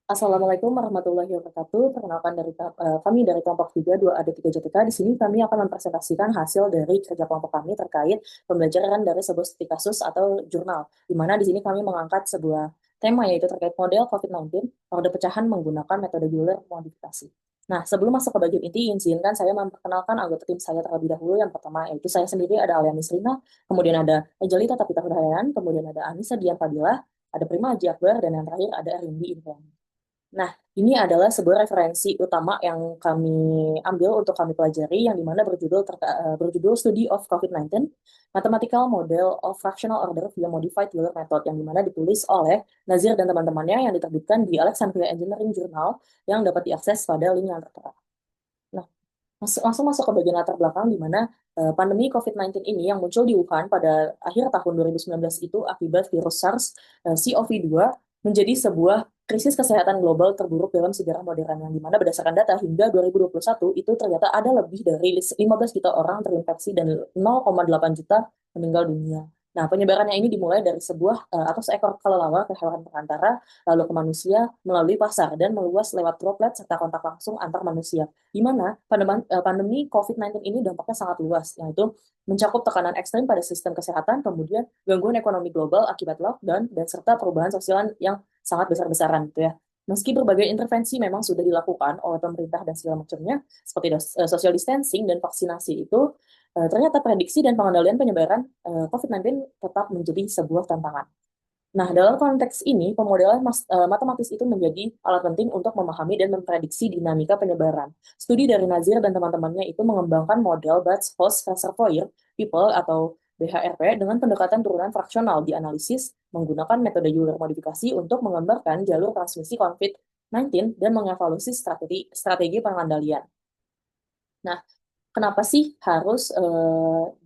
Assalamualaikum warahmatullahi wabarakatuh. Perkenalkan kami dari kelompok 3, 2AD3 JTK. Di sini kami akan mempresentasikan hasil dari kerja kelompok kami terkait pembelajaran dari sebuah studi kasus atau jurnal. Di mana di sini kami mengangkat sebuah tema yaitu terkait model COVID-19, orde pecahan menggunakan metode Euler modifikasi. Nah, sebelum masuk ke bagian inti, izinkan saya memperkenalkan anggota tim saya terlebih dahulu. Yang pertama yaitu saya sendiri ada Aliani Srina, kemudian ada Angelita Tapita Hudayan, kemudian ada Anissa Dian Fadilah, ada Prima Haji Akbar, dan yang terakhir ada Arindi Indriani. Nah, ini adalah sebuah referensi utama yang kami ambil untuk kami pelajari, yang dimana berjudul Study of COVID-19, Mathematical Model of Fractional Order via Modified Euler Method, yang dimana ditulis oleh Nazir dan teman-temannya yang diterbitkan di Alexandria Engineering Journal yang dapat diakses pada link yang tertera. Nah, langsung masuk ke bagian latar belakang di mana pandemi COVID-19 ini yang muncul di Wuhan pada akhir tahun 2019 itu akibat virus SARS-CoV-2 menjadi sebuah krisis kesehatan global terburuk dalam sejarah modern, yang dimana berdasarkan data hingga 2021 itu ternyata ada lebih dari 15 juta orang terinfeksi dan 0,8 juta meninggal dunia. Nah, penyebarannya ini dimulai dari atau seekor kelelawar ke hewan perantara, lalu ke manusia melalui pasar dan meluas lewat droplet serta kontak langsung antar manusia, di mana pandemi COVID-19 ini dampaknya sangat luas, yaitu mencakup tekanan ekstrim pada sistem kesehatan, kemudian gangguan ekonomi global akibat lockdown, dan serta perubahan sosial yang sangat besar-besaran gitu ya. Meski berbagai intervensi memang sudah dilakukan oleh pemerintah dan segala macamnya, seperti social distancing dan vaksinasi itu, ternyata prediksi dan pengendalian penyebaran COVID-19 tetap menjadi sebuah tantangan. Nah, dalam konteks ini, pemodelan matematis itu menjadi alat penting untuk memahami dan memprediksi dinamika penyebaran. Studi dari Nazir dan teman-temannya itu mengembangkan model Batch Host Reservoir People atau BHRP dengan pendekatan turunan fraksional di analisis menggunakan metode Euler modifikasi untuk menggambarkan jalur transmisi COVID-19 dan mengevaluasi strategi pengendalian. Nah, kenapa sih harus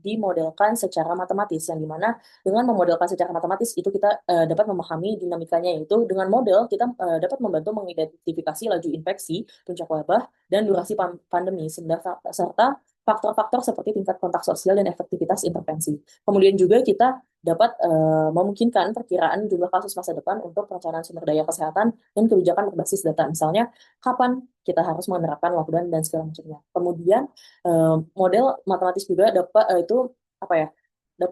dimodelkan secara matematis? Yang dimana dengan memodelkan secara matematis itu kita dapat memahami dinamikanya, yaitu dengan model kita dapat membantu mengidentifikasi laju infeksi, puncak wabah, dan durasi pandemi, serta faktor-faktor seperti tingkat kontak sosial dan efektivitas intervensi. Kemudian juga kita dapat memungkinkan perkiraan jumlah kasus masa depan untuk perencanaan sumber daya kesehatan dan kebijakan berbasis data. Misalnya, kapan kita harus menerapkan lockdown dan segala macamnya. Kemudian model matematis juga dapat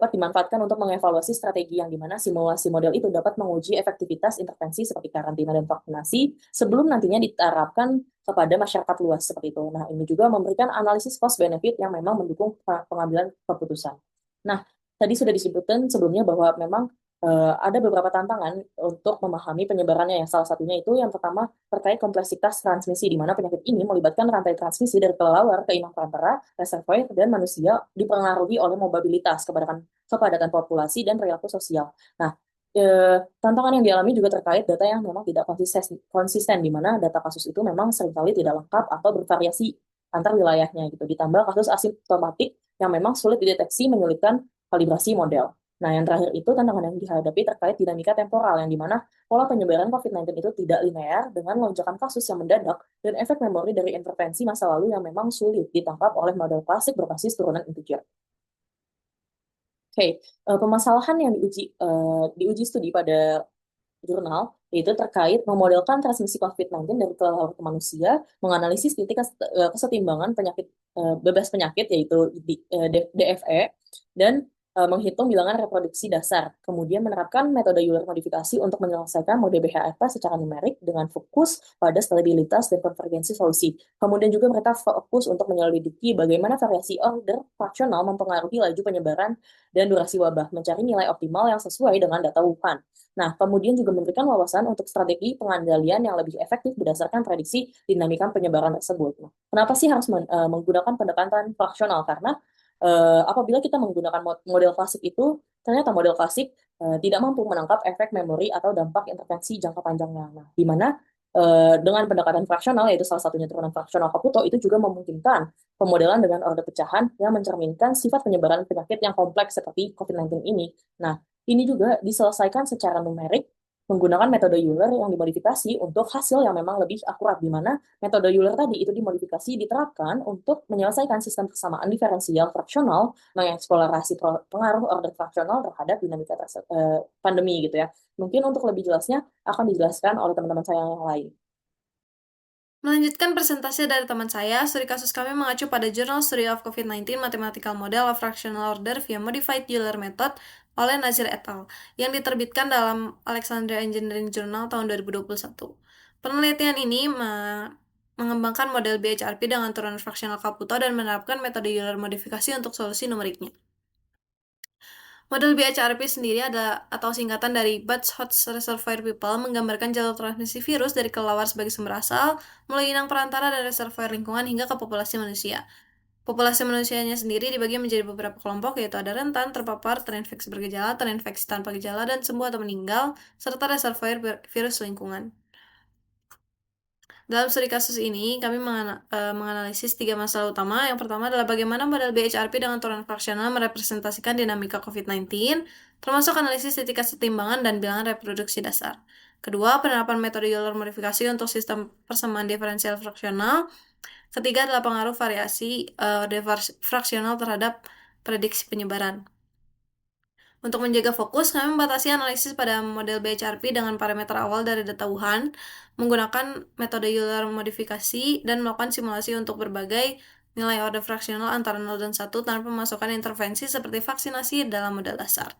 dimanfaatkan untuk mengevaluasi strategi, yang dimana simulasi model itu dapat menguji efektivitas intervensi seperti karantina dan vaksinasi sebelum nantinya diterapkan kepada masyarakat luas seperti itu. Nah, ini juga memberikan analisis cost benefit yang memang mendukung pengambilan keputusan. Nah, tadi sudah disebutkan sebelumnya bahwa memang ada beberapa tantangan untuk memahami penyebarannya. Yang salah satunya itu yang pertama terkait kompleksitas transmisi, di mana penyakit ini melibatkan rantai transmisi dari kelelawar ke inang perantara, reservoir, dan manusia dipengaruhi oleh mobilitas, kepadatan populasi, dan perilaku sosial. Nah, tantangan yang dialami juga terkait data yang memang tidak konsisten, di mana data kasus itu memang seringkali tidak lengkap atau bervariasi antar wilayahnya gitu. Ditambah kasus asimptomatik yang memang sulit dideteksi menyulitkan kalibrasi model. Nah, yang terakhir itu tantangan yang dihadapi terkait dinamika temporal, yang dimana pola penyebaran COVID-19 itu tidak linear dengan lonjakan kasus yang mendadak dan efek memori dari intervensi masa lalu yang memang sulit ditangkap oleh model klasik berbasis turunan integer. Oke, permasalahan yang diuji studi pada jurnal yaitu terkait memodelkan transmisi COVID-19 dari kelelawar ke manusia, menganalisis titik kesetimbangan penyakit bebas penyakit yaitu DFE, dan menghitung bilangan reproduksi dasar. Kemudian menerapkan metode Euler modifikasi untuk menyelesaikan mode BHRP secara numerik dengan fokus pada stabilitas dan konvergensi solusi. Kemudian juga mereka fokus untuk menyelidiki bagaimana variasi order fraksional mempengaruhi laju penyebaran dan durasi wabah, mencari nilai optimal yang sesuai dengan data Wuhan. Nah, kemudian juga memberikan wawasan untuk strategi pengendalian yang lebih efektif berdasarkan prediksi dinamika penyebaran tersebut. Nah, kenapa sih harus menggunakan pendekatan fraksional? Karena apabila kita menggunakan model klasik itu, ternyata model klasik tidak mampu menangkap efek memori atau dampak intervensi jangka panjangnya. Nah, di mana dengan pendekatan fraksional, yaitu salah satunya turunan fraksional Caputo, itu juga memungkinkan pemodelan dengan orde pecahan yang mencerminkan sifat penyebaran penyakit yang kompleks seperti COVID-19 ini. Nah, ini juga diselesaikan secara numerik menggunakan metode Euler yang dimodifikasi untuk hasil yang memang lebih akurat, di mana metode Euler tadi itu dimodifikasi diterapkan untuk menyelesaikan sistem persamaan diferensial fraksional mengeksplorasi pengaruh order fraksional terhadap dinamika pandemi gitu ya. Mungkin untuk lebih jelasnya akan dijelaskan oleh teman-teman saya yang lain. Melanjutkan presentasi dari teman saya, studi kasus kami mengacu pada Journal Study of COVID-19 Mathematical Model of Fractional Order via Modified Euler Method oleh Nazir et al. Yang diterbitkan dalam Alexandria Engineering Journal tahun 2021. Penelitian ini mengembangkan model BHRP dengan turunan fraksional Caputo dan menerapkan metode Euler modifikasi untuk solusi numeriknya. Model BHRP sendiri adalah atau singkatan dari Butts Hot Reservoir People menggambarkan jalur transmisi virus dari kelelawar sebagai sumber asal, melalui inang perantara dan reservoir lingkungan hingga ke populasi manusia. Populasi manusianya sendiri dibagi menjadi beberapa kelompok, yaitu ada rentan, terpapar, terinfeksi bergejala, terinfeksi tanpa gejala, dan sembuh atau meninggal, serta reservoir virus lingkungan. Dalam studi kasus ini, kami menganalisis 3 masalah utama. Yang pertama adalah bagaimana model BHRP dengan turunan fraksional merepresentasikan dinamika COVID-19, termasuk analisis titik kesetimbangan dan bilangan reproduksi dasar. Kedua, penerapan metode Euler modifikasi untuk sistem persamaan diferensial fraksional. Ketiga adalah pengaruh variasi fraksional terhadap prediksi penyebaran. Untuk menjaga fokus, kami membatasi analisis pada model BHRP dengan parameter awal dari data Wuhan, menggunakan metode Euler modifikasi, dan melakukan simulasi untuk berbagai nilai order fraksional antara 0 dan 1 tanpa memasukkan intervensi seperti vaksinasi dalam model dasar.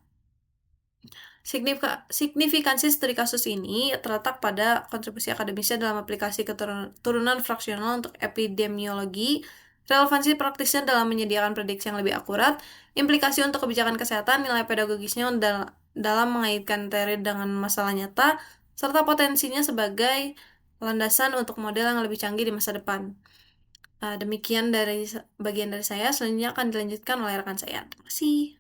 Signifikansi studi kasus ini terletak pada kontribusi akademisnya dalam aplikasi keturunan fraksional untuk epidemiologi, relevansi praktisnya dalam menyediakan prediksi yang lebih akurat, implikasi untuk kebijakan kesehatan, nilai pedagogisnya dalam mengaitkan teori dengan masalah nyata, serta potensinya sebagai landasan untuk model yang lebih canggih di masa depan. Demikian dari bagian dari saya, selanjutnya akan dilanjutkan oleh rekan saya. Terima kasih.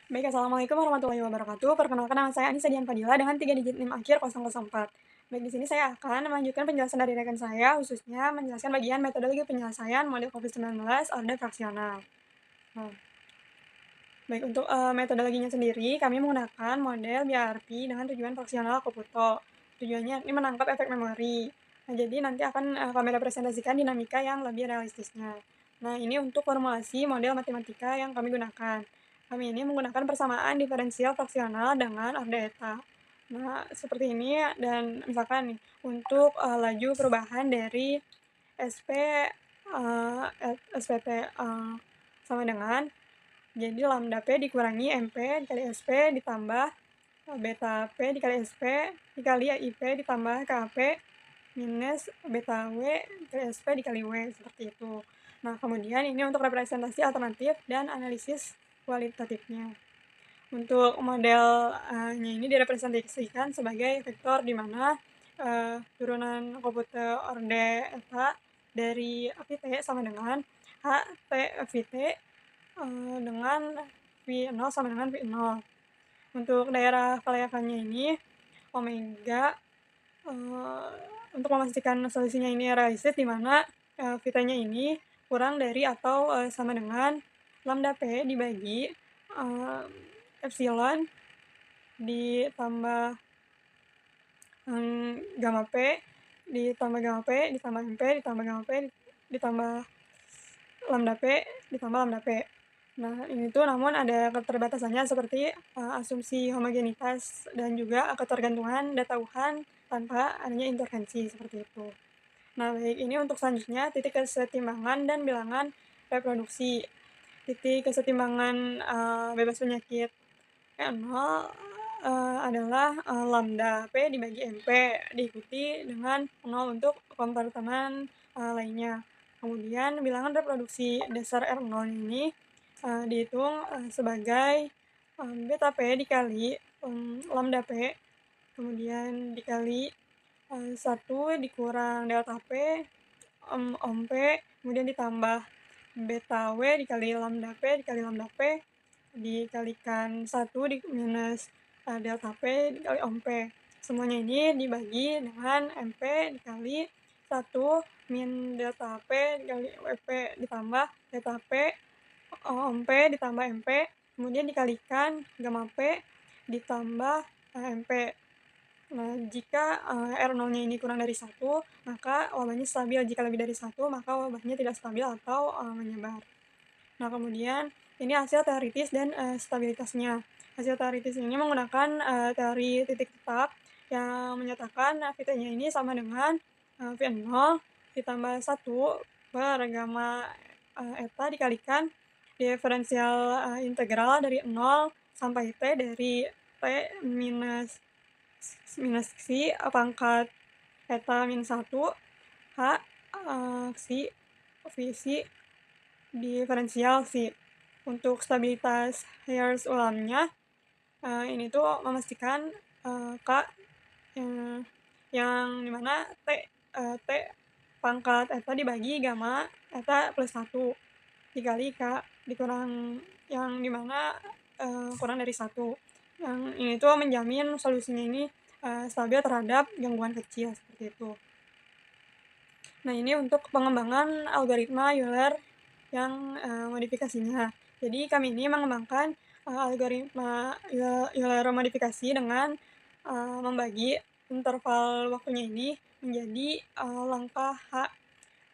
Baik, Assalamualaikum warahmatullahi wabarakatuh. Perkenalkan, nama saya Anissa Dian Fadila dengan 3 digit NIM akhir 004. Baik, di sini saya akan melanjutkan penjelasan dari rekan saya, khususnya menjelaskan bagian metodologi penyelesaian model COVID-19 order fraksional. Baik, untuk metodologinya sendiri, kami menggunakan model BRP dengan tujuan fraksional Caputo. Tujuannya ini menangkap efek memori. Nah, jadi nanti akan kami representasikan dinamika yang lebih realistisnya. Nah, ini untuk formulasi model matematika yang kami gunakan. Kami ini menggunakan persamaan diferensial fraksional dengan order eta. Nah, seperti ini, dan misalkan nih, untuk laju perubahan dari SP SPT sama dengan, jadi lambda P dikurangi MP dikali SP ditambah beta P dikali SP dikali IP ditambah KP minus beta W dikali SP dikali W, seperti itu. Nah, kemudian ini untuk representasi alternatif dan analisis kualitatifnya. Untuk modelnya ini direpresentasikan sebagai vektor di mana turunan komputer orde eta dari VT sama dengan HT VT dengan V0 sama dengan V0. Untuk daerah kelayakannya ini omega untuk memastikan solusinya ini realistis, di mana VT-nya ini kurang dari atau sama dengan lambda P dibagi epsilon ditambah gamma P ditambah gamma P ditambah MP ditambah gamma P ditambah lambda P ditambah lambda P. Nah, ini tuh namun ada keterbatasannya seperti asumsi homogenitas dan juga ketergantungan data Wuhan tanpa adanya intervensi, seperti itu. Nah, baik, ini untuk selanjutnya titik kesetimbangan dan bilangan reproduksi. Titik kesetimbangan bebas penyakit N0 adalah lambda P dibagi MP, diikuti dengan 0 untuk kompartemen lainnya. Kemudian bilangan reproduksi dasar R0 ini dihitung sebagai beta P dikali lambda P, kemudian dikali 1 dikurang delta P om P, kemudian ditambah beta W dikali lambda P dikali lambda P dikalikan 1 minus delta P dikali om P. Semuanya ini dibagi dengan MP dikali 1 min delta P dikali WP ditambah delta P om P ditambah MP, kemudian dikalikan gamma P ditambah MP. Nah, jika R0-nya ini kurang dari 1, maka wabahnya stabil. Jika lebih dari 1, maka wabahnya tidak stabil atau menyebar. Nah, kemudian ini hasil teoritis dan stabilitasnya. Hasil teoritis ini menggunakan teori titik tetap yang menyatakan Vt-nya ini sama dengan V0 ditambah 1 per gamma eta dikalikan diferensial integral dari 0 sampai T dari T minus si pangkat eta min 1 H si visi diferensial si. Untuk stabilitas Hertz ulamnya, ini tuh memastikan K yang dimana T pangkat eta dibagi gamma eta plus 1 dikali K dikurang yang dimana kurang dari 1. Yang ini tuh menjamin solusinya ini stabil terhadap gangguan kecil seperti itu. Nah, ini untuk pengembangan algoritma Euler yang modifikasinya. Jadi kami ini mengembangkan algoritma Euler modifikasi dengan membagi interval waktunya ini menjadi langkah H,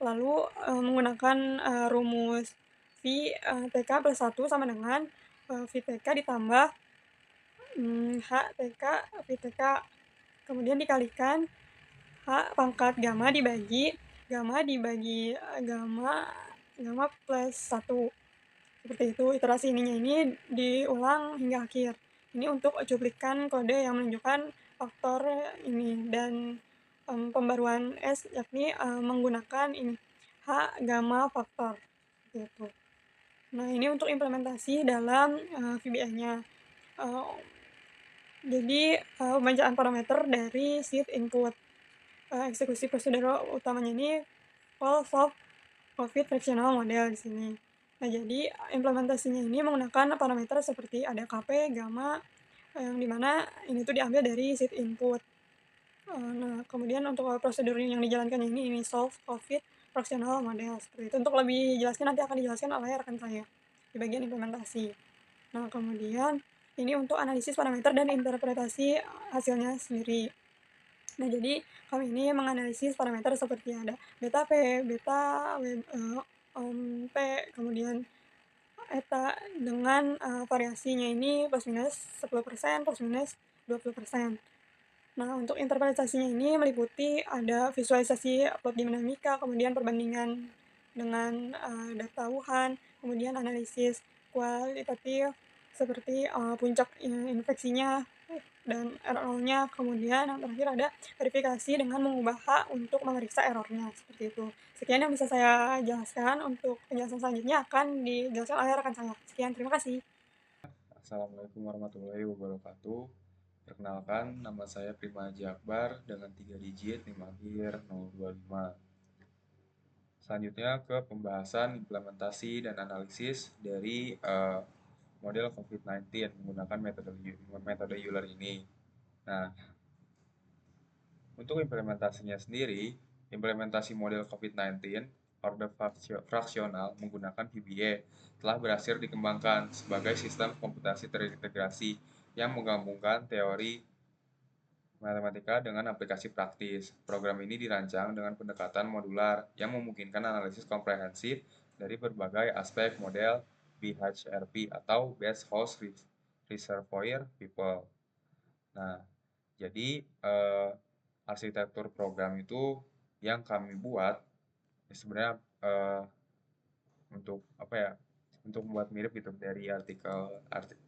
lalu menggunakan rumus V TK plus 1 sama dengan VTK ditambah H TK VTK, kemudian dikalikan H pangkat gamma dibagi gamma plus 1. Seperti itu, iterasi ininya ini diulang hingga akhir. Ini untuk cuplikan kode yang menunjukkan faktor ini, dan pembaruan S yakni menggunakan ini H gamma faktor gitu. Nah, ini untuk implementasi dalam VBA-nya. Jadi pembacaan parameter dari seed input. Eksekusi prosedur utamanya ini solve COVID fractional model di sini. Nah, jadi implementasinya ini menggunakan parameter seperti ada KP, gamma, yang dimana ini tuh diambil dari seed input. Nah, kemudian untuk prosedur yang dijalankan ini solve COVID fractional model seperti itu. Untuk lebih jelasnya nanti akan dijelaskan oleh rekan saya di bagian implementasi. Nah, kemudian ini untuk analisis parameter dan interpretasi hasilnya sendiri. Nah, jadi kami ini menganalisis parameter seperti ada beta P, beta P, kemudian eta dengan variasinya ini plus minus 10%, plus minus 20%. Nah, untuk interpretasinya ini meliputi ada visualisasi plot dinamika, kemudian perbandingan dengan data Wuhan, kemudian analisis kualitatif seperti puncak infeksinya dan R0-nya, kemudian yang terakhir ada verifikasi dengan mengubah H untuk memeriksa errornya, seperti itu. Sekian yang bisa saya jelaskan, untuk penjelasan selanjutnya akan dijelaskan oleh rekan saya. Sekian, terima kasih. Assalamualaikum warahmatullahi wabarakatuh. Perkenalkan, nama saya Prima Haji Akbar dengan 3 digit NIM akhir 025. Selanjutnya ke pembahasan implementasi dan analisis dari model COVID-19 menggunakan metode Euler ini. Nah, untuk implementasinya sendiri, implementasi model COVID-19 order fraksional menggunakan VBA telah berhasil dikembangkan sebagai sistem komputasi terintegrasi yang menggabungkan teori matematika dengan aplikasi praktis. Program ini dirancang dengan pendekatan modular yang memungkinkan analisis komprehensif dari berbagai aspek model BHRP atau Best Host Reservoir People. Nah, jadi arsitektur program itu yang kami buat sebenarnya untuk membuat mirip gitu dari artikel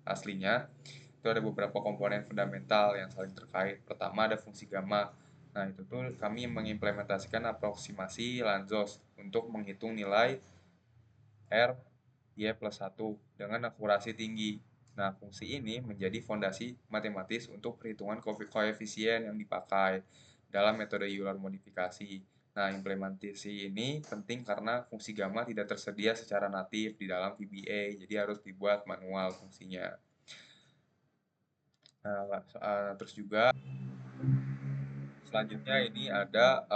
aslinya. Itu ada beberapa komponen fundamental yang saling terkait. Pertama ada fungsi gamma. Nah, itu tuh kami mengimplementasikan aproksimasi Lanczos untuk menghitung nilai R Y plus 1 dengan akurasi tinggi. Nah, fungsi ini menjadi fondasi matematis untuk perhitungan koefisien yang dipakai dalam metode Euler modifikasi. Nah, implementasi ini penting karena fungsi gamma tidak tersedia secara natif di dalam VBA, jadi harus dibuat manual fungsinya. Nah, terus juga selanjutnya ini ada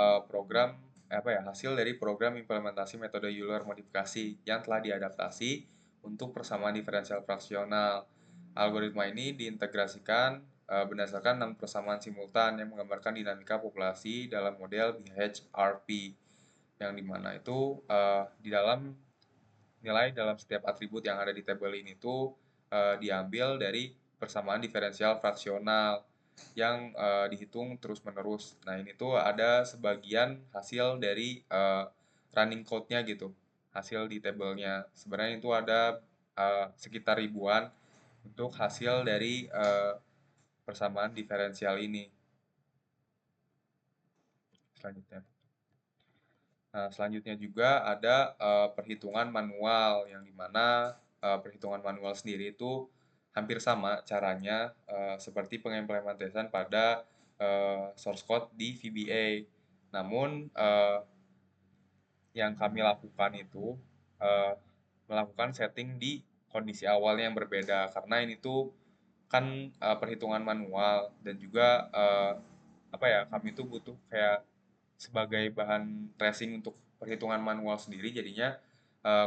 hasil dari program implementasi metode Euler modifikasi yang telah diadaptasi untuk persamaan diferensial fraksional. Algoritma ini diintegrasikan berdasarkan 6 persamaan simultan yang menggambarkan dinamika populasi dalam model BHRP, yang dimana itu di dalam nilai dalam setiap atribut yang ada di tabel ini tuh diambil dari persamaan diferensial fraksional yang dihitung terus-menerus. Nah, ini tuh ada sebagian hasil dari running code-nya gitu, hasil di tabelnya. Sebenarnya itu ada sekitar ribuan untuk hasil dari persamaan diferensial ini. Selanjutnya. Nah, selanjutnya juga ada perhitungan manual, yang dimana perhitungan manual sendiri itu hampir sama caranya seperti pengimplementasian pada source code di VBA. Namun yang kami lakukan itu melakukan setting di kondisi awalnya yang berbeda, karena ini tuh kan perhitungan manual, dan juga apa ya, kami tuh butuh kayak sebagai bahan tracing untuk perhitungan manual sendiri, jadinya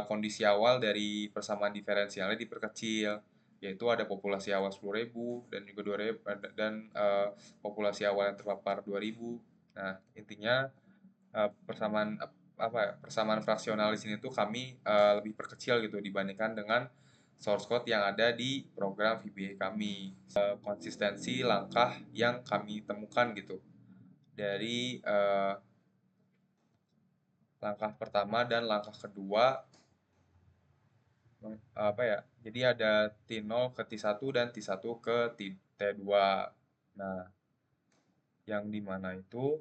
kondisi awal dari persamaan diferensialnya diperkecil, yaitu ada populasi awal 10.000 dan juga 2.000 dan populasi awal yang terpapar 2.000. Nah, intinya persamaan apa ya, persamaan fraksional di sini tuh kami lebih perkecil gitu dibandingkan dengan source code yang ada di program VBA kami. Konsistensi langkah yang kami temukan gitu dari langkah pertama dan langkah kedua, apa ya, jadi ada T0 ke T1 dan T1 ke T2. Nah, yang dimana itu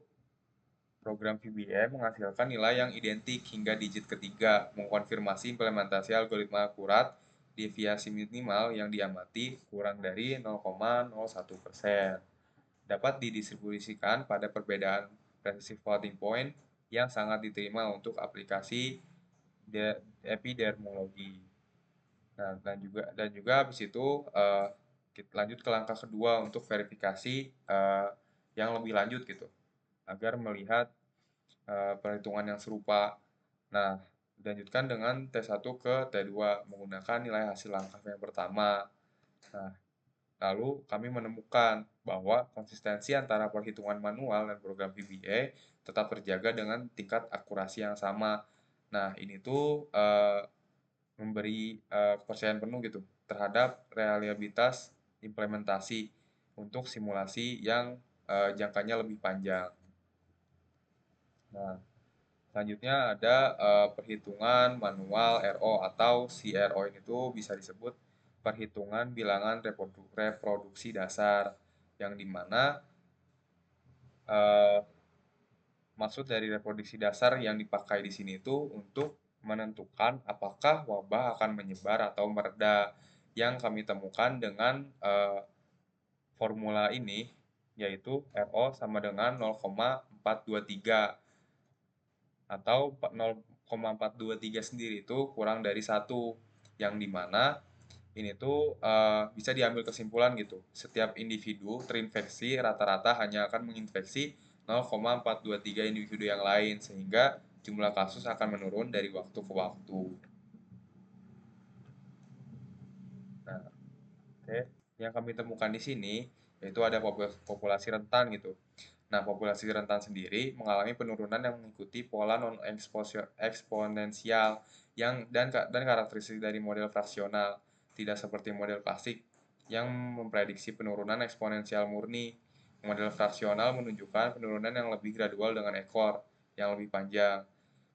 program VBA menghasilkan nilai yang identik hingga digit ketiga, mengkonfirmasi implementasi algoritma akurat, deviasi minimal yang diamati kurang dari 0,01%. Dapat didistribusikan pada perbedaan presisi floating point yang sangat diterima untuk aplikasi epidermologi. Nah, dan juga habis itu kita lanjut ke langkah kedua untuk verifikasi yang lebih lanjut gitu, agar melihat perhitungan yang serupa. Nah, dilanjutkan dengan T1 ke T2 menggunakan nilai hasil langkah yang pertama. Nah, lalu kami menemukan bahwa konsistensi antara perhitungan manual dan program VBA tetap terjaga dengan tingkat akurasi yang sama. Nah, ini tuh memberi kepercayaan penuh gitu terhadap reliabilitas implementasi untuk simulasi yang jangkanya lebih panjang. Nah, selanjutnya ada perhitungan manual RO atau CRO, ini tuh bisa disebut perhitungan bilangan reproduksi dasar, yang dimana maksud dari reproduksi dasar yang dipakai di sini itu untuk menentukan apakah wabah akan menyebar atau mereda, yang kami temukan dengan formula ini, yaitu RO sama dengan 0,423, atau 0,423 sendiri itu kurang dari 1, yang dimana ini tuh bisa diambil kesimpulan gitu, setiap individu terinfeksi rata-rata hanya akan menginfeksi 0,423 individu yang lain, sehingga jumlah kasus akan menurun dari waktu ke waktu. Nah, oke, yang kami temukan di sini yaitu ada populasi rentan gitu. Nah, populasi rentan sendiri mengalami penurunan yang mengikuti pola non eksponensial dan karakteristik dari model fraksional, tidak seperti model klasik yang memprediksi penurunan eksponensial murni. Model fraksional menunjukkan penurunan yang lebih gradual dengan ekor yang lebih panjang.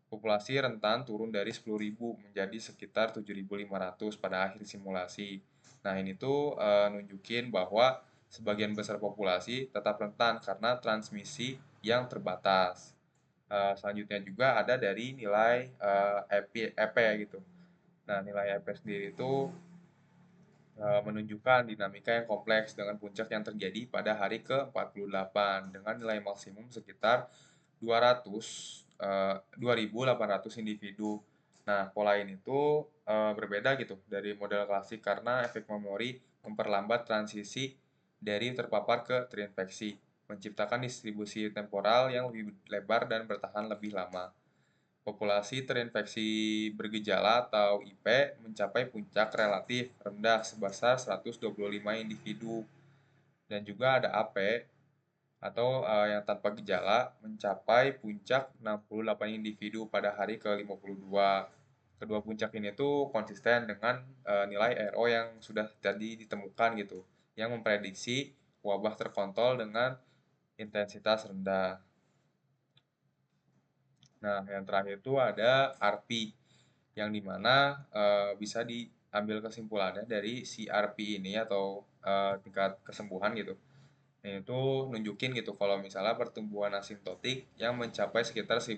Populasi rentan turun dari 10.000 menjadi sekitar 7.500 pada akhir simulasi. Nah, ini tuh nunjukin bahwa sebagian besar populasi tetap rentan karena transmisi yang terbatas. Selanjutnya juga ada dari nilai EP gitu. Nah, nilai EP sendiri itu menunjukkan dinamika yang kompleks dengan puncak yang terjadi pada hari ke-48 dengan nilai maksimum sekitar 2.800 individu. Nah, pola ini tuh berbeda gitu dari model klasik karena efek memori memperlambat transisi dari terpapar ke terinfeksi, menciptakan distribusi temporal yang lebih lebar dan bertahan lebih lama. Populasi terinfeksi bergejala atau IP mencapai puncak relatif rendah sebesar 125 individu. dan juga ada AP atau yang tanpa gejala mencapai puncak 68 individu pada hari ke-52. Kedua puncak ini tuh konsisten dengan nilai RO yang sudah tadi ditemukan gitu, yang memprediksi wabah terkontrol dengan intensitas rendah. Nah, yang terakhir itu ada RP, yang dimana bisa diambil kesimpulannya dari si RP ini atau tingkat kesembuhan gitu. Itu nunjukin gitu kalau misalnya pertumbuhan asimptotik yang mencapai sekitar 1.200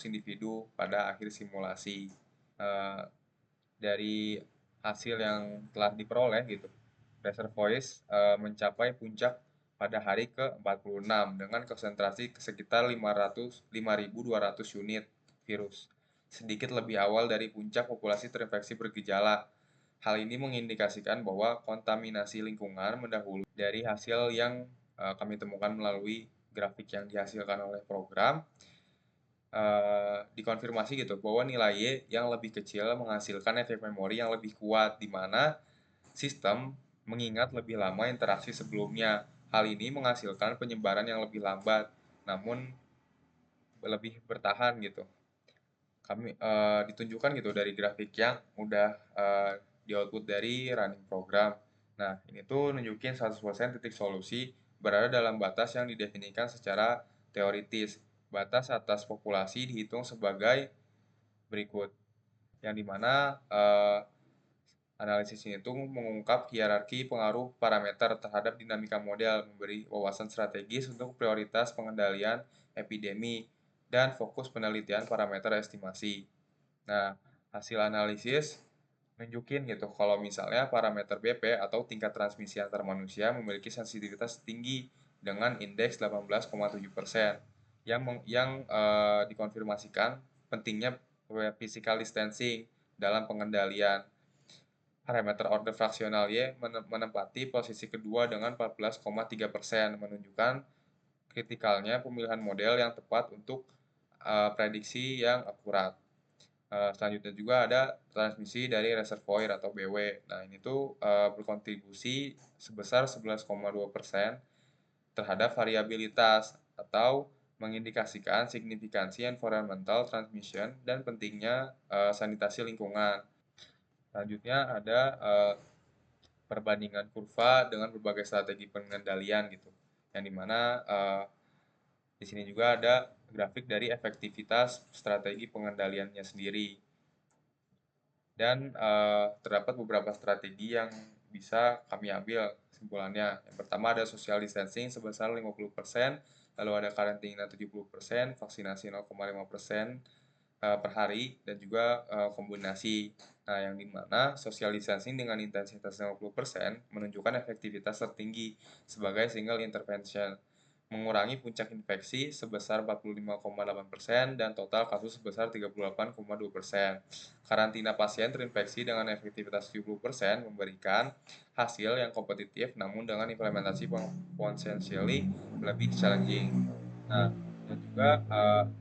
individu pada akhir simulasi. Eh, dari hasil yang telah diperoleh gitu, Reservoir mencapai puncak pada hari ke-46 dengan konsentrasi sekitar 5.200 unit virus, sedikit lebih awal dari puncak populasi terinfeksi bergejala. Hal ini mengindikasikan bahwa kontaminasi lingkungan mendahului dari hasil yang kami temukan melalui grafik yang dihasilkan oleh program. Dikonfirmasi gitu bahwa nilai Y yang lebih kecil menghasilkan efek memori yang lebih kuat, di mana sistem mengingat lebih lama interaksi sebelumnya. Hal ini menghasilkan penyebaran yang lebih lambat, namun lebih bertahan gitu. Kami ditunjukkan gitu dari grafik yang udah di output dari running program. Nah, ini tuh nunjukin 100% titik solusi berada dalam batas yang didefinisikan secara teoritis. Batas atas populasi dihitung sebagai berikut, yang dimana analisis ini tuh mengungkap hierarki pengaruh parameter terhadap dinamika model, memberi wawasan strategis untuk prioritas pengendalian epidemi, dan fokus penelitian parameter estimasi. Nah, hasil analisis nunjukin gitu kalau misalnya parameter BP atau tingkat transmisi antar manusia memiliki sensitivitas tinggi dengan indeks 18,7%, yang dikonfirmasikan pentingnya physical distancing dalam pengendalian. Parameter order fraksional Y menempati posisi kedua dengan 14,3%, menunjukkan kritikalnya pemilihan model yang tepat untuk prediksi yang akurat. Selanjutnya juga ada transmisi dari reservoir atau BW. Nah, ini tuh berkontribusi sebesar 11,2% terhadap variabilitas atau mengindikasikan signifikansi environmental transmission dan pentingnya sanitasi lingkungan. Selanjutnya ada perbandingan kurva dengan berbagai strategi pengendalian gitu, yang dimana di sini juga ada grafik dari efektivitas strategi pengendaliannya sendiri. Dan terdapat beberapa strategi yang bisa kami ambil kesimpulannya. Yang pertama ada social distancing sebesar 50%, lalu ada karantina 70%, vaksinasi 0,5% per hari, dan juga kombinasi. Nah, yang dimana social distancing dengan intensitas 50% menunjukkan efektivitas tertinggi sebagai single intervention, mengurangi puncak infeksi sebesar 45,8% dan total kasus sebesar 38,2%. Karantina pasien terinfeksi dengan efektivitas 70% memberikan hasil yang kompetitif namun dengan implementasi potentially lebih challenging. Nah, dan juga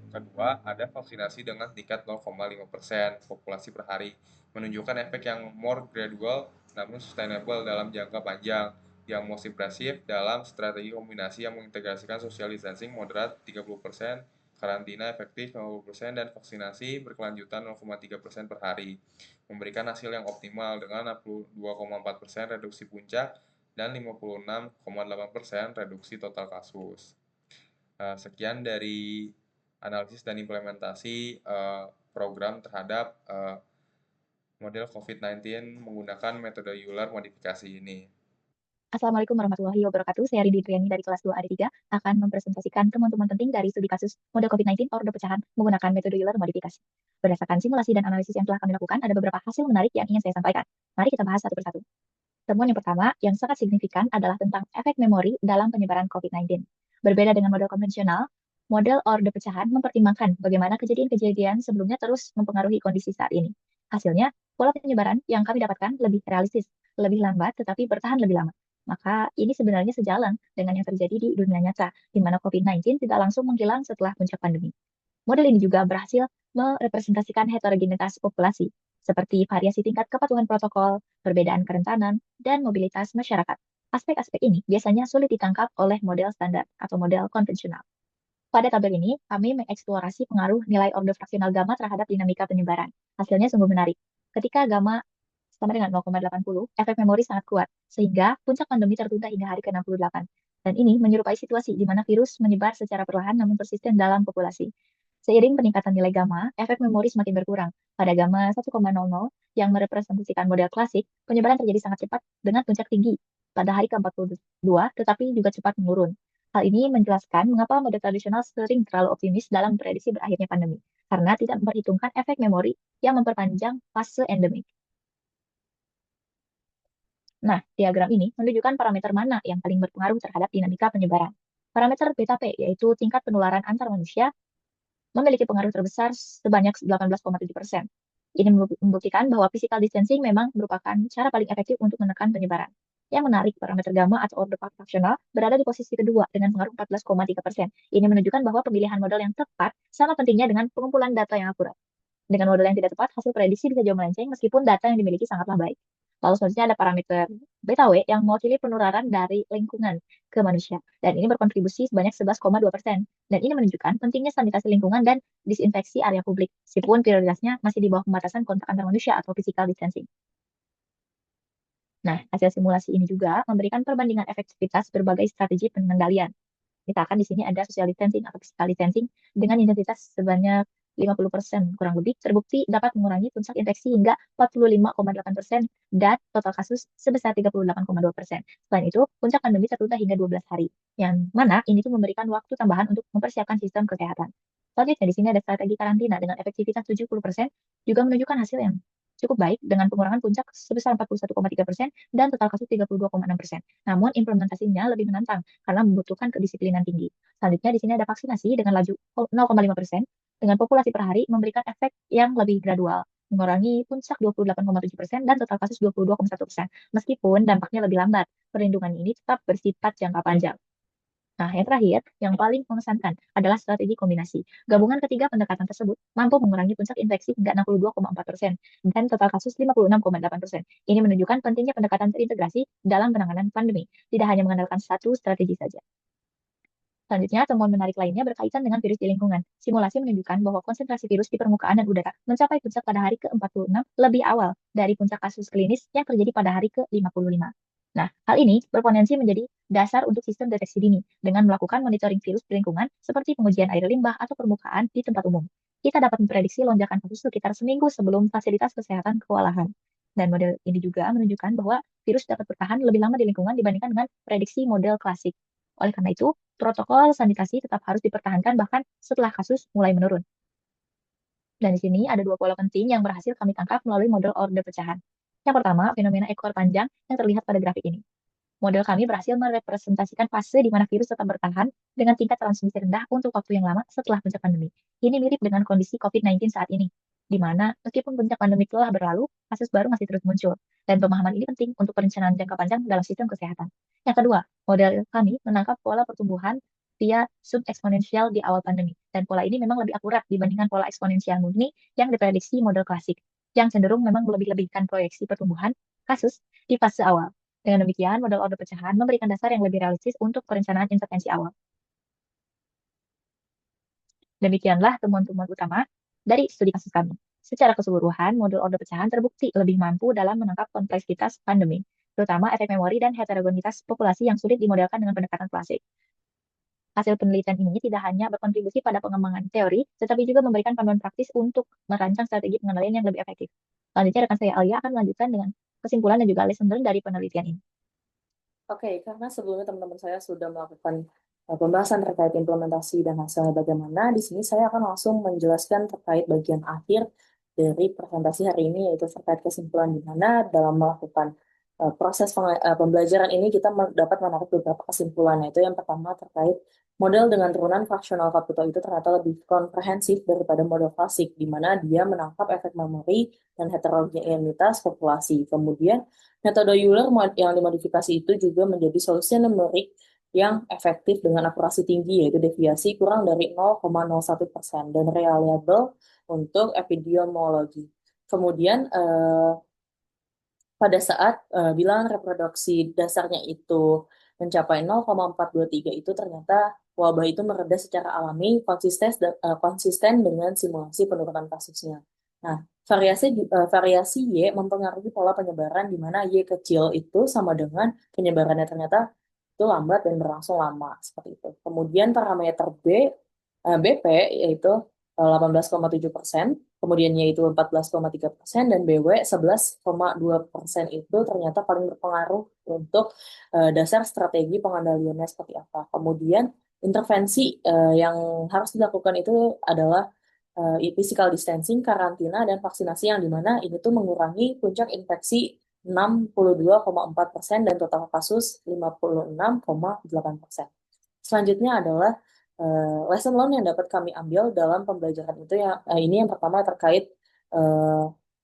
kedua ada vaksinasi dengan tingkat 0,5% populasi per hari, menunjukkan efek yang more gradual namun sustainable dalam jangka panjang. Yang most impressive dalam strategi kombinasi yang mengintegrasikan social distancing moderat 30%, karantina efektif 50%, dan vaksinasi berkelanjutan 0,3% per hari, memberikan hasil yang optimal dengan 62,4% reduksi puncak dan 56,8% reduksi total kasus. Sekian dari analisis dan implementasi program terhadap model COVID-19 menggunakan metode Euler modifikasi ini. Assalamualaikum warahmatullahi wabarakatuh. Saya Ridi Triani dari kelas 2 AD3 akan mempresentasikan temuan-temuan penting dari studi kasus model COVID-19 order pecahan menggunakan metode Euler modifikasi. Berdasarkan simulasi dan analisis yang telah kami lakukan, ada beberapa hasil menarik yang ingin saya sampaikan. Mari kita bahas satu persatu. Temuan yang pertama yang sangat signifikan adalah tentang efek memori dalam penyebaran COVID-19. Berbeda dengan model konvensional, model order pecahan mempertimbangkan bagaimana kejadian-kejadian sebelumnya terus mempengaruhi kondisi saat ini. Hasilnya, pola penyebaran yang kami dapatkan lebih realistis, lebih lambat tetapi bertahan lebih lama. Maka ini sebenarnya sejalan dengan yang terjadi di dunia nyata, di mana COVID-19 tidak langsung menghilang setelah puncak pandemi. Model ini juga berhasil merepresentasikan heterogenitas populasi, seperti variasi tingkat kepatuhan protokol, perbedaan kerentanan, dan mobilitas masyarakat. Aspek-aspek ini biasanya sulit ditangkap oleh model standar atau model konvensional. Pada tabel ini, kami mengeksplorasi pengaruh nilai order fraksional gamma terhadap dinamika penyebaran. Hasilnya sungguh menarik. Ketika gamma sama dengan 0,80, efek memori sangat kuat, sehingga puncak pandemi tertunda hingga hari ke-68. Dan ini menyerupai situasi di mana virus menyebar secara perlahan namun persisten dalam populasi. Seiring peningkatan nilai gamma, efek memori semakin berkurang. Pada gamma 1,00 yang merepresentasikan model klasik, penyebaran terjadi sangat cepat dengan puncak tinggi pada hari ke-42, tetapi juga cepat menurun. Hal ini menjelaskan mengapa model tradisional sering terlalu optimis dalam prediksi berakhirnya pandemi, karena tidak memperhitungkan efek memori yang memperpanjang fase endemik. Nah, diagram ini menunjukkan parameter mana yang paling berpengaruh terhadap dinamika penyebaran. Parameter beta P, yaitu tingkat penularan antar manusia, memiliki pengaruh terbesar sebanyak 18,7%. Ini membuktikan bahwa physical distancing memang merupakan cara paling efektif untuk menekan penyebaran. Yang menarik, parameter gamma atau order fraksional berada di posisi kedua dengan pengaruh 14,3%. Ini menunjukkan bahwa pemilihan model yang tepat sama pentingnya dengan pengumpulan data yang akurat. Dengan model yang tidak tepat, hasil prediksi bisa jauh melenceng meskipun data yang dimiliki sangatlah baik. Lalu selanjutnya ada parameter beta W yang mewakili penularan dari lingkungan ke manusia. Dan ini berkontribusi sebanyak 11,2%. Dan ini menunjukkan pentingnya sanitasi lingkungan dan disinfeksi area publik, meskipun prioritasnya masih di bawah pembatasan kontak antar manusia atau physical distancing. Nah, hasil simulasi ini juga memberikan perbandingan efektivitas berbagai strategi pengendalian. Misalkan di sini ada social distancing atau physical distancing dengan intensitas sebanyak 50% kurang lebih terbukti dapat mengurangi puncak infeksi hingga 45,8% dan total kasus sebesar 38,2%. Selain itu, puncak pandemi tertunda hingga 12 hari, yang mana ini tuh memberikan waktu tambahan untuk mempersiapkan sistem kesehatan. Selanjutnya di sini ada strategi karantina dengan efektivitas 70% juga menunjukkan hasil yang cukup baik dengan pengurangan puncak sebesar 41,3% dan total kasus 32,6%. Namun implementasinya lebih menantang karena membutuhkan kedisiplinan tinggi. Selanjutnya di sini ada vaksinasi dengan laju 0,5% dengan populasi per hari memberikan efek yang lebih gradual, mengurangi puncak 28,7% dan total kasus 22,1%. Meskipun dampaknya lebih lambat, perlindungan ini tetap bersifat jangka panjang. Nah, yang terakhir, yang paling mengesankan adalah strategi kombinasi. Gabungan ketiga pendekatan tersebut mampu mengurangi puncak infeksi hingga 62,4% dan total kasus 56,8%. Ini menunjukkan pentingnya pendekatan terintegrasi dalam penanganan pandemi, tidak hanya mengandalkan satu strategi saja. Selanjutnya, temuan menarik lainnya berkaitan dengan virus di lingkungan. Simulasi menunjukkan bahwa konsentrasi virus di permukaan dan udara mencapai puncak pada hari ke-46 lebih awal dari puncak kasus klinis yang terjadi pada hari ke-55. Nah, hal ini berpotensi menjadi dasar untuk sistem deteksi dini dengan melakukan monitoring virus di lingkungan seperti pengujian air limbah atau permukaan di tempat umum. Kita dapat memprediksi lonjakan kasus sekitar seminggu sebelum fasilitas kesehatan kewalahan. Dan model ini juga menunjukkan bahwa virus dapat bertahan lebih lama di lingkungan dibandingkan dengan prediksi model klasik. Oleh karena itu, protokol sanitasi tetap harus dipertahankan bahkan setelah kasus mulai menurun. Dan di sini ada dua pola penting yang berhasil kami tangkap melalui model order pecahan. Yang pertama, fenomena ekor panjang yang terlihat pada grafik ini. Model kami berhasil merepresentasikan fase di mana virus tetap bertahan dengan tingkat transmisi rendah untuk waktu yang lama setelah puncak pandemi. Ini mirip dengan kondisi COVID-19 saat ini, di mana meskipun puncak pandemi telah berlalu, kasus baru masih terus muncul. Dan pemahaman ini penting untuk perencanaan jangka panjang dalam sistem kesehatan. Yang kedua, model kami menangkap pola pertumbuhan via sub-eksponensial di awal pandemi. Dan pola ini memang lebih akurat dibandingkan pola eksponensial murni yang diprediksi model klasik, yang cenderung memang melebih-lebihkan proyeksi pertumbuhan kasus di fase awal. Dengan demikian, model order pecahan memberikan dasar yang lebih realistis untuk perencanaan intervensi awal. Demikianlah temuan-temuan utama dari studi kasus kami. Secara keseluruhan, model order pecahan terbukti lebih mampu dalam menangkap kompleksitas pandemi, terutama efek memori dan heterogenitas populasi yang sulit dimodelkan dengan pendekatan klasik. Hasil penelitian ini tidak hanya berkontribusi pada pengembangan teori, tetapi juga memberikan panduan praktis untuk merancang strategi pengendalian yang lebih efektif. Selanjutnya, rekan saya Alia akan melanjutkan dengan kesimpulan dan juga lesson learned dari penelitian ini. Oke, karena sebelumnya teman-teman saya sudah melakukan pembahasan terkait implementasi dan hasilnya bagaimana, di sini saya akan langsung menjelaskan terkait bagian akhir dari presentasi hari ini, yaitu terkait kesimpulan di mana dalam melakukan proses pembelajaran ini kita dapat menarik beberapa kesimpulan, yaitu yang pertama terkait model dengan turunan fraksional Caputo itu ternyata lebih komprehensif daripada model klasik, di mana dia menangkap efek memori dan heterogenitas populasi. Kemudian, metode Euler yang dimodifikasi itu juga menjadi solusi numerik yang efektif dengan akurasi tinggi, yaitu deviasi kurang dari 0,01% dan reliable untuk epidemiologi. Kemudian, pada saat bilangan reproduksi dasarnya itu mencapai 0,423 itu ternyata wabah itu mereda secara alami konsisten dengan simulasi penurunan kasusnya. Nah, variasi Y mempengaruhi pola penyebaran di mana Y kecil itu sama dengan penyebarannya ternyata itu lambat dan berlangsung lama seperti itu. Kemudian parameter BP yaitu 18,7%, kemudian yaitu 14,3%, dan BW 11,2% itu ternyata paling berpengaruh untuk dasar strategi pengendaliannya seperti apa. Kemudian intervensi yang harus dilakukan itu adalah physical distancing, karantina, dan vaksinasi yang dimana ini tuh mengurangi puncak infeksi 62,4% dan total kasus 56,8%. Selanjutnya adalah lesson learned yang dapat kami ambil dalam pembelajaran itu ini yang pertama terkait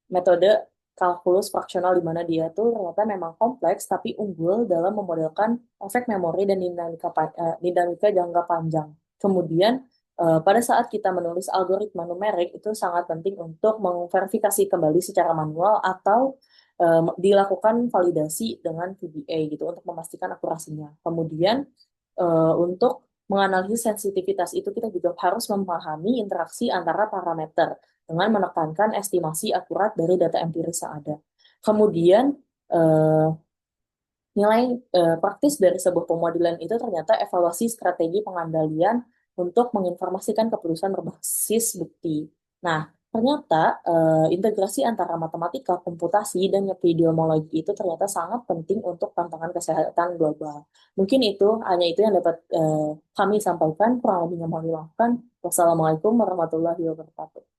metode kalkulus fraksional di mana dia tuh ternyata memang kompleks tapi unggul dalam memodelkan efek memori dan dinamika jangka panjang. Kemudian pada saat kita menulis algoritma numerik itu sangat penting untuk memverifikasi kembali secara manual atau dilakukan validasi dengan VBA gitu untuk memastikan akurasinya. Kemudian untuk menganalisis sensitivitas itu kita juga harus memahami interaksi antara parameter dengan menekankan estimasi akurat dari data empiris yang ada. Kemudian nilai praktis dari sebuah pemodelan itu ternyata evaluasi strategi pengandalian untuk menginformasikan keputusan berbasis bukti. Nah, ternyata integrasi antara matematika, komputasi, dan epidemiologi itu ternyata sangat penting untuk tantangan kesehatan global. Mungkin hanya itu yang dapat kami sampaikan, kurang lebihnya mohon dimaafkan. Wassalamualaikum warahmatullahi wabarakatuh.